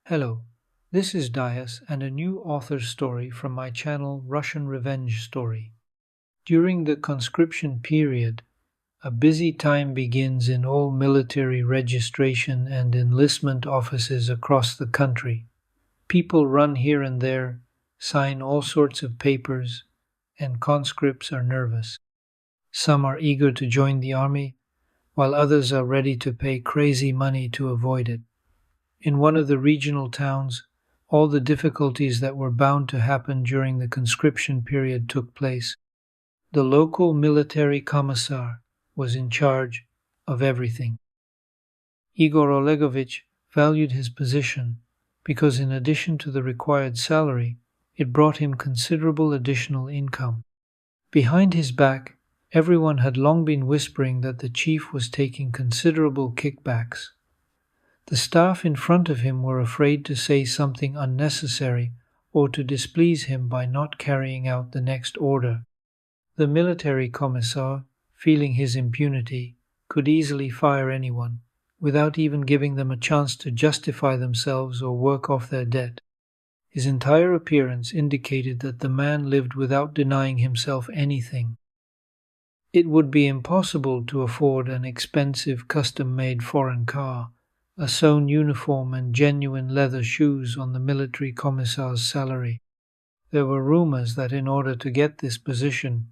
Hello, this is Dias and a new author's story from my channel Russian Revenge Story. During the conscription period, a busy time begins in all military registration and enlistment offices across the country. People run here and there, sign all sorts of papers, and conscripts are nervous. Some are eager to join the army, while others are ready to pay crazy money to avoid it. In one of the regional towns, all the difficulties that were bound to happen during the conscription period took place. The local military commissar was in charge of everything. Igor Olegovich valued his position because, in addition to the required salary, it brought him considerable additional income. Behind his back, everyone had long been whispering that the chief was taking considerable kickbacks. The staff in front of him were afraid to say something unnecessary or to displease him by not carrying out the next order. The military commissar, feeling his impunity, could easily fire anyone, without even giving them a chance to justify themselves or work off their debt. His entire appearance indicated that the man lived without denying himself anything. It would be impossible to afford an expensive custom-made foreign car, a sewn uniform and genuine leather shoes on the military commissar's salary. There were rumors that in order to get this position,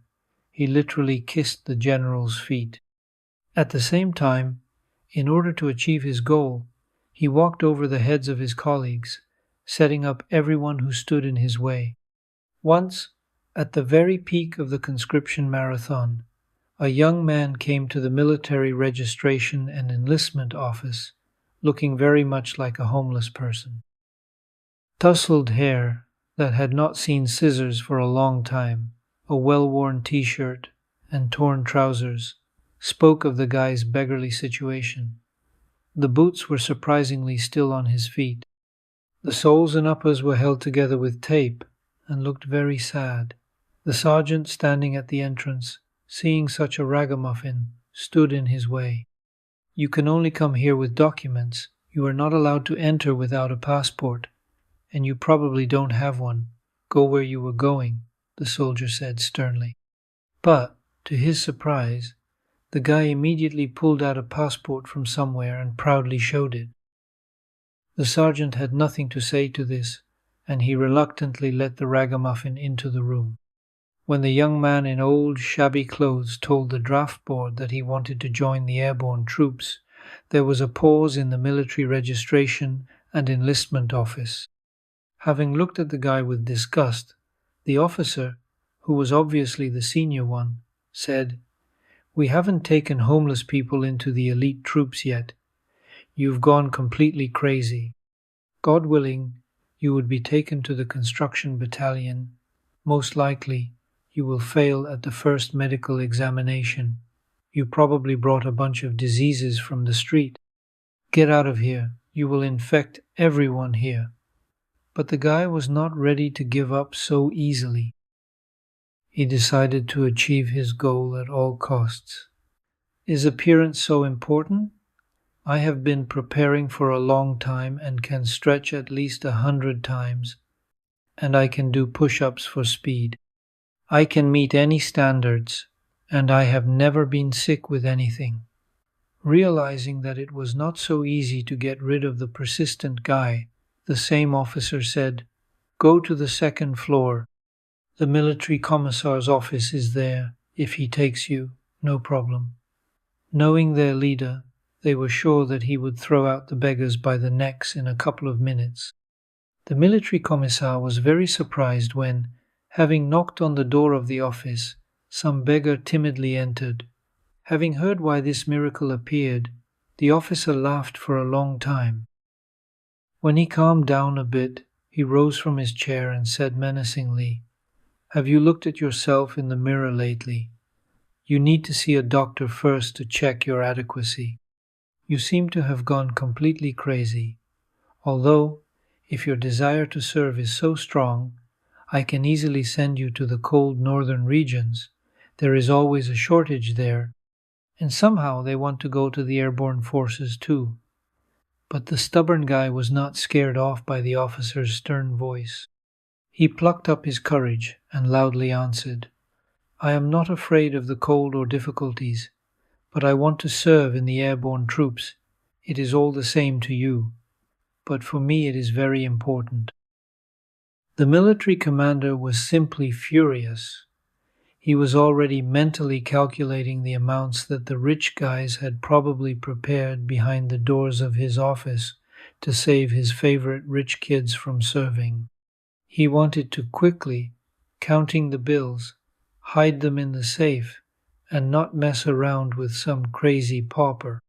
he literally kissed the general's feet. At the same time, in order to achieve his goal, he walked over the heads of his colleagues, setting up everyone who stood in his way. Once, at the very peak of the conscription marathon, a young man came to the military registration and enlistment office, looking very much like a homeless person. Tousled hair that had not seen scissors for a long time, a well-worn t-shirt, and torn trousers spoke of the guy's beggarly situation. The boots were surprisingly still on his feet. The soles and uppers were held together with tape and looked very sad. The sergeant standing at the entrance, seeing such a ragamuffin, stood in his way. "You can only come here with documents. You are not allowed to enter without a passport, and you probably don't have one. Go where you were going," the soldier said sternly. But, to his surprise, the guy immediately pulled out a passport from somewhere and proudly showed it. The sergeant had nothing to say to this, and he reluctantly let the ragamuffin into the room. When the young man in old, shabby clothes told the draft board that he wanted to join the airborne troops, there was a pause in the military registration and enlistment office. Having looked at the guy with disgust, the officer, who was obviously the senior one, said, "We haven't taken homeless people into the elite troops yet. You've gone completely crazy. God willing, you would be taken to the construction battalion. Most likely, you will fail at the first medical examination. You probably brought a bunch of diseases from the street. Get out of here. You will infect everyone here." But the guy was not ready to give up so easily. He decided to achieve his goal at all costs. "Is appearance so important? I have been preparing for a long time and can stretch at least 100 times, and I can do push-ups for speed. I can meet any standards, and I have never been sick with anything." Realizing that it was not so easy to get rid of the persistent guy, the same officer said, "Go to the second floor. The military commissar's office is there. If he takes you, no problem." Knowing their leader, they were sure that he would throw out the beggars by the necks in a couple of minutes. The military commissar was very surprised when, having knocked on the door of the office, some beggar timidly entered. Having heard why this miracle appeared, the officer laughed for a long time. When he calmed down a bit, he rose from his chair and said menacingly, "Have you looked at yourself in the mirror lately? You need to see a doctor first to check your adequacy. You seem to have gone completely crazy. Although, if your desire to serve is so strong, I can easily send you to the cold northern regions. There is always a shortage there, and somehow they want to go to the airborne forces too." But the stubborn guy was not scared off by the officer's stern voice. He plucked up his courage and loudly answered, "I am not afraid of the cold or difficulties, but I want to serve in the airborne troops. It is all the same to you, but for me it is very important." The military commander was simply furious. He was already mentally calculating the amounts that the rich guys had probably prepared behind the doors of his office to save his favorite rich kids from serving. He wanted to quickly, counting the bills, hide them in the safe, and not mess around with some crazy pauper.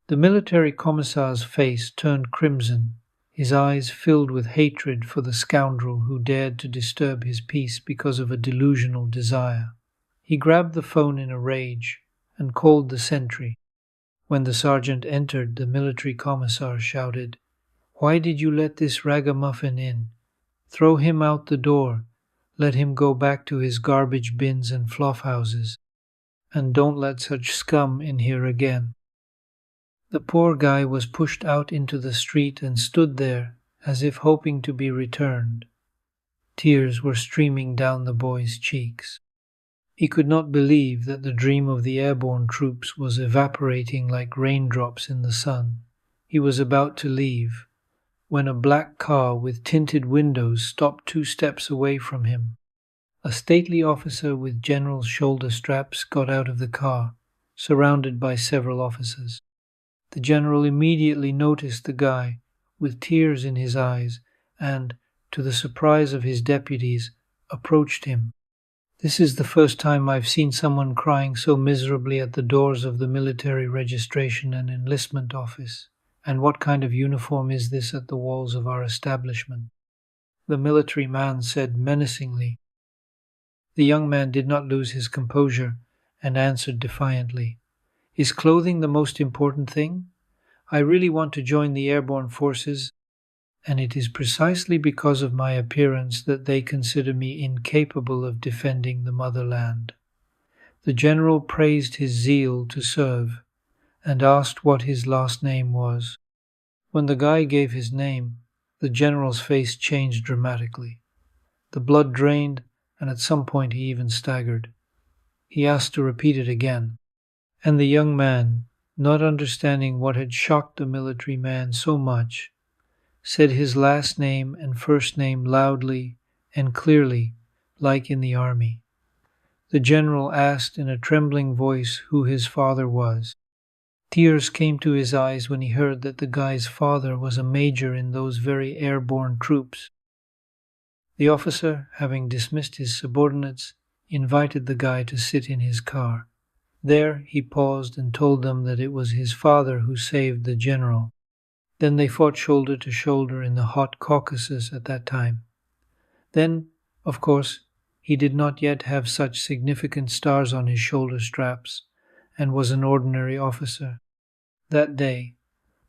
The military commissar's face turned crimson, his eyes filled with hatred for the scoundrel who dared to disturb his peace because of a delusional desire. He grabbed the phone in a rage and called the sentry. When the sergeant entered, the military commissar shouted, "Why did you let this ragamuffin in? Throw him out the door. Let him go back to his garbage bins and fluff houses. And don't let such scum in here again." The poor guy was pushed out into the street and stood there as if hoping to be returned. Tears were streaming down the boy's cheeks. He could not believe that the dream of the airborne troops was evaporating like raindrops in the sun. He was about to leave when a black car with tinted windows stopped 2 steps away from him. A stately officer with general's shoulder straps got out of the car, surrounded by several officers. The general immediately noticed the guy, with tears in his eyes, and, to the surprise of his deputies, approached him. "This is the first time I've seen someone crying so miserably at the doors of the military registration and enlistment office. And what kind of uniform is this at the walls of our establishment?" the military man said menacingly. The young man did not lose his composure and answered defiantly, "Is clothing the most important thing? I really want to join the airborne forces, and it is precisely because of my appearance that they consider me incapable of defending the motherland." The general praised his zeal to serve and asked what his last name was. When the guy gave his name, the general's face changed dramatically. The blood drained, and at some point he even staggered. He asked to repeat it again, and the young man, not understanding what had shocked the military man so much, said his last name and first name loudly and clearly, like in the army. The general asked in a trembling voice who his father was. Tears came to his eyes when he heard that the guy's father was a major in those very airborne troops. The officer, having dismissed his subordinates, invited the guy to sit in his car. There he paused and told them that it was his father who saved the general. Then they fought shoulder to shoulder in the hot Caucasus at that time. Then, of course, he did not yet have such significant stars on his shoulder straps and was an ordinary officer. That day,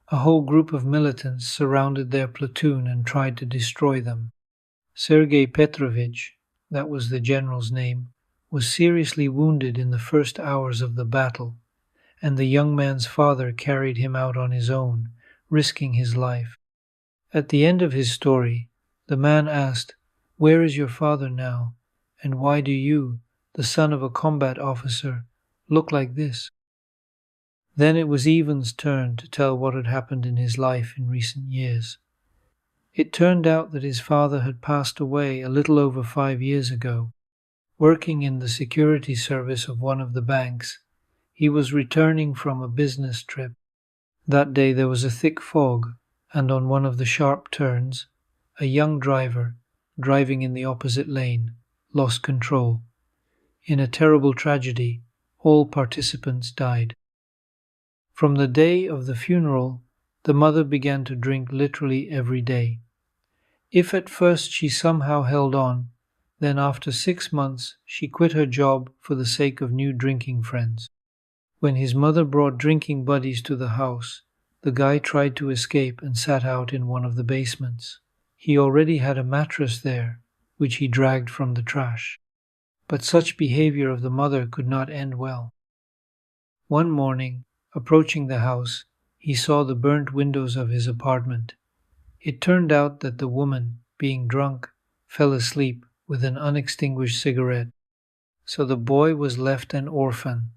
a whole group of militants surrounded their platoon and tried to destroy them. Sergei Petrovich, that was the general's name, was seriously wounded in the first hours of the battle, and the young man's father carried him out on his own, risking his life. At the end of his story, the man asked, "Where is your father now, and why do you, the son of a combat officer, look like this?" Then it was Ivan's turn to tell what had happened in his life in recent years. It turned out that his father had passed away a little over 5 years ago. Working in the security service of one of the banks, he was returning from a business trip. That day there was a thick fog, and on one of the sharp turns, a young driver, driving in the opposite lane, lost control. In a terrible tragedy, all participants died. From the day of the funeral, the mother began to drink literally every day. If at first she somehow held on, then after 6 months she quit her job for the sake of new drinking friends. When his mother brought drinking buddies to the house, the guy tried to escape and sat out in one of the basements. He already had a mattress there, which he dragged from the trash. But such behavior of the mother could not end well. One morning, approaching the house, he saw the burnt windows of his apartment. It turned out that the woman, being drunk, fell asleep with an unextinguished cigarette. So the boy was left an orphan,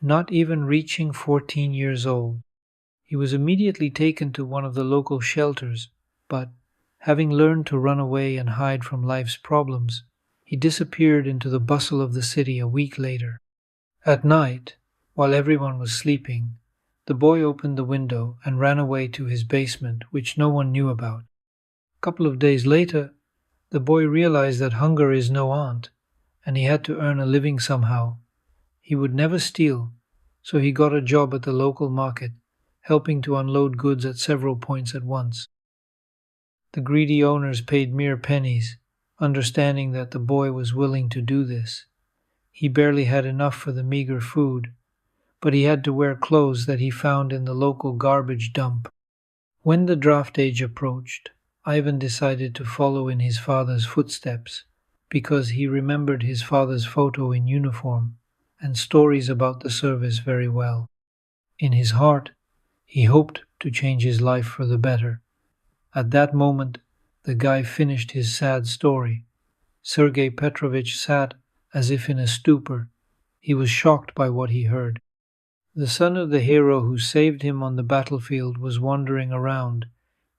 not even reaching 14 years old. He was immediately taken to one of the local shelters, but, having learned to run away and hide from life's problems, he disappeared into the bustle of the city a week later. At night, while everyone was sleeping, the boy opened the window and ran away to his basement, which no one knew about. A couple of days later, the boy realized that hunger is no aunt, and he had to earn a living somehow. He would never steal, so he got a job at the local market, helping to unload goods at several points at once. The greedy owners paid mere pennies, understanding that the boy was willing to do this. He barely had enough for the meager food, but he had to wear clothes that he found in the local garbage dump. When the draft age approached, Ivan decided to follow in his father's footsteps, because he remembered his father's photo in uniform and stories about the service very well. In his heart, he hoped to change his life for the better. At that moment, the guy finished his sad story. Sergei Petrovich sat as if in a stupor. He was shocked by what he heard. The son of the hero who saved him on the battlefield was wandering around,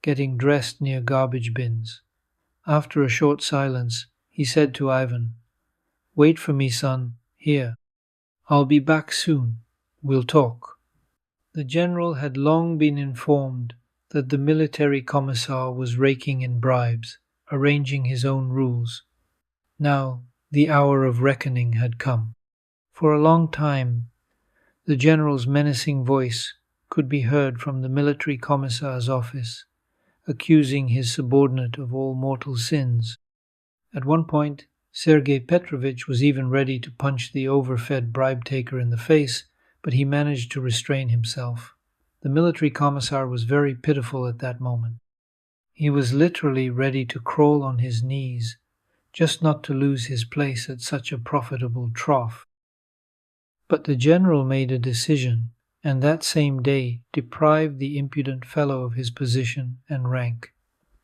getting dressed near garbage bins. After a short silence, he said to Ivan, "Wait for me, son, here. I'll be back soon. We'll talk." The general had long been informed that the military commissar was raking in bribes, arranging his own rules. Now, the hour of reckoning had come. For a long time, the general's menacing voice could be heard from the military commissar's office, accusing his subordinate of all mortal sins. At one point, Sergei Petrovich was even ready to punch the overfed bribe-taker in the face, but he managed to restrain himself. The military commissar was very pitiful at that moment. He was literally ready to crawl on his knees, just not to lose his place at such a profitable trough. But the general made a decision, and that same day deprived the impudent fellow of his position and rank.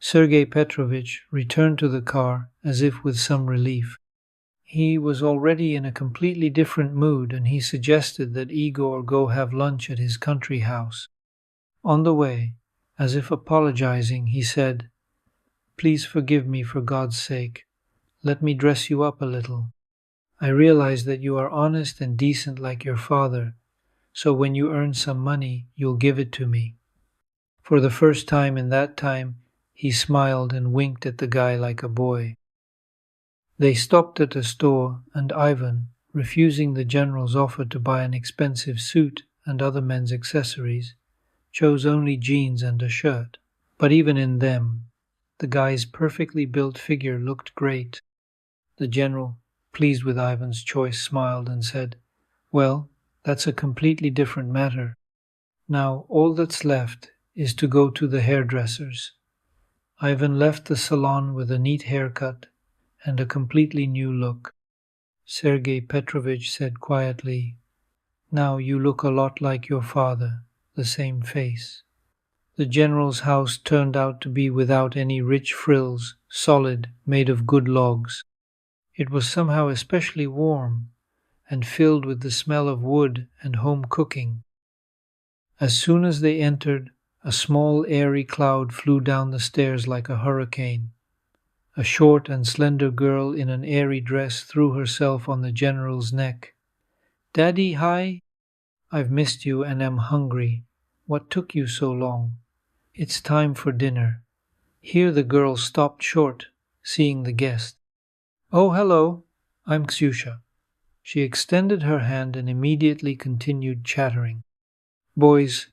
Sergei Petrovich returned to the car as if with some relief. He was already in a completely different mood, and he suggested that Igor go have lunch at his country house. On the way, as if apologizing, he said, "Please forgive me for God's sake. Let me dress you up a little. I realize that you are honest and decent like your father, so when you earn some money, you'll give it to me." For the first time in that time, he smiled and winked at the guy like a boy. They stopped at a store, and Ivan, refusing the general's offer to buy an expensive suit and other men's accessories, chose only jeans and a shirt. But even in them, the guy's perfectly built figure looked great. The general, pleased with Ivan's choice, smiled and said, "Well, that's a completely different matter. Now all that's left is to go to the hairdresser's." Ivan left the salon with a neat haircut and a completely new look. Sergei Petrovich said quietly, "Now you look a lot like your father, the same face." The general's house turned out to be without any rich frills, solid, made of good logs. It was somehow especially warm and filled with the smell of wood and home cooking. As soon as they entered, a small airy cloud flew down the stairs like a hurricane. A short and slender girl in an airy dress threw herself on the general's neck. "Daddy, hi! I've missed you and am hungry. What took you so long? It's time for dinner." Here the girl stopped short, seeing the guest. "Oh, hello, I'm Ksyusha." She extended her hand and immediately continued chattering. "Boys,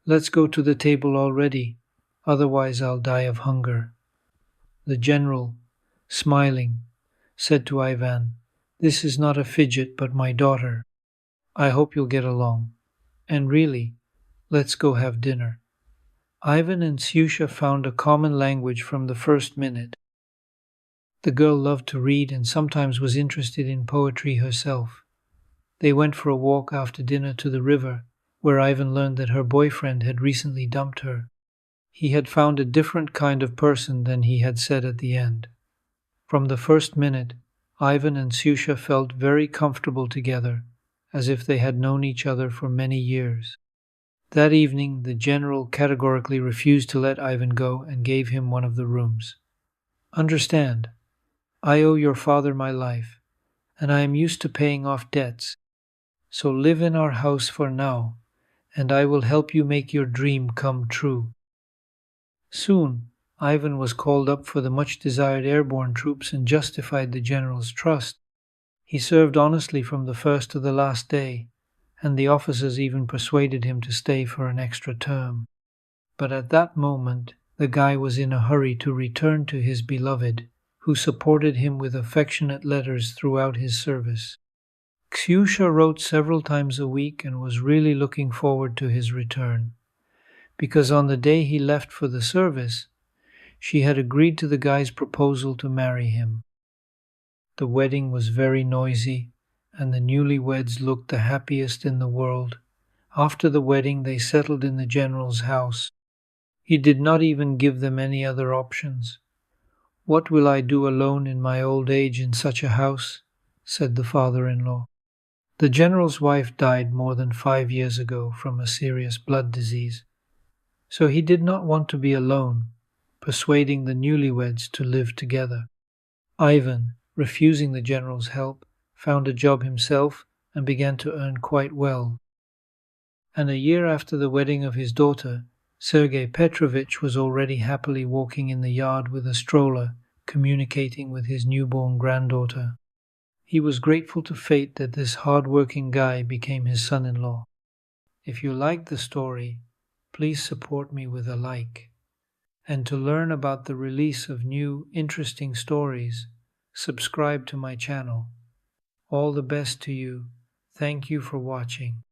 let's go to the table already, otherwise I'll die of hunger." The general, smiling, said to Ivan, "This is not a fidget but my daughter. I hope you'll get along. And really, let's go have dinner." Ivan and Ksyusha found a common language from the first minute. The girl loved to read and sometimes was interested in poetry herself. They went for a walk after dinner to the river, where Ivan learned that her boyfriend had recently dumped her. He had found a different kind of person than he had said at the end. From the first minute, Ivan and Susha felt very comfortable together, as if they had known each other for many years. That evening, the general categorically refused to let Ivan go and gave him one of the rooms. "Understand, I owe your father my life, and I am used to paying off debts. So live in our house for now, and I will help you make your dream come true." Soon, Ivan was called up for the much-desired airborne troops and justified the general's trust. He served honestly from the first to the last day, and the officers even persuaded him to stay for an extra term. But at that moment, the guy was in a hurry to return to his beloved, who supported him with affectionate letters throughout his service. Ksyusha wrote several times a week and was really looking forward to his return, because on the day he left for the service, she had agreed to the guy's proposal to marry him. The wedding was very noisy, and the newlyweds looked the happiest in the world. After the wedding, they settled in the general's house. He did not even give them any other options. "What will I do alone in my old age in such a house?" said the father-in-law. The general's wife died more than 5 years ago from a serious blood disease, so he did not want to be alone, persuading the newlyweds to live together. Ivan, refusing the general's help, found a job himself and began to earn quite well. And a year after the wedding of his daughter, Sergei Petrovich was already happily walking in the yard with a stroller, communicating with his newborn granddaughter. He was grateful to fate that this hard-working guy became his son-in-law. If you liked the story, please support me with a like. And to learn about the release of new, interesting stories, subscribe to my channel. All the best to you. Thank you for watching.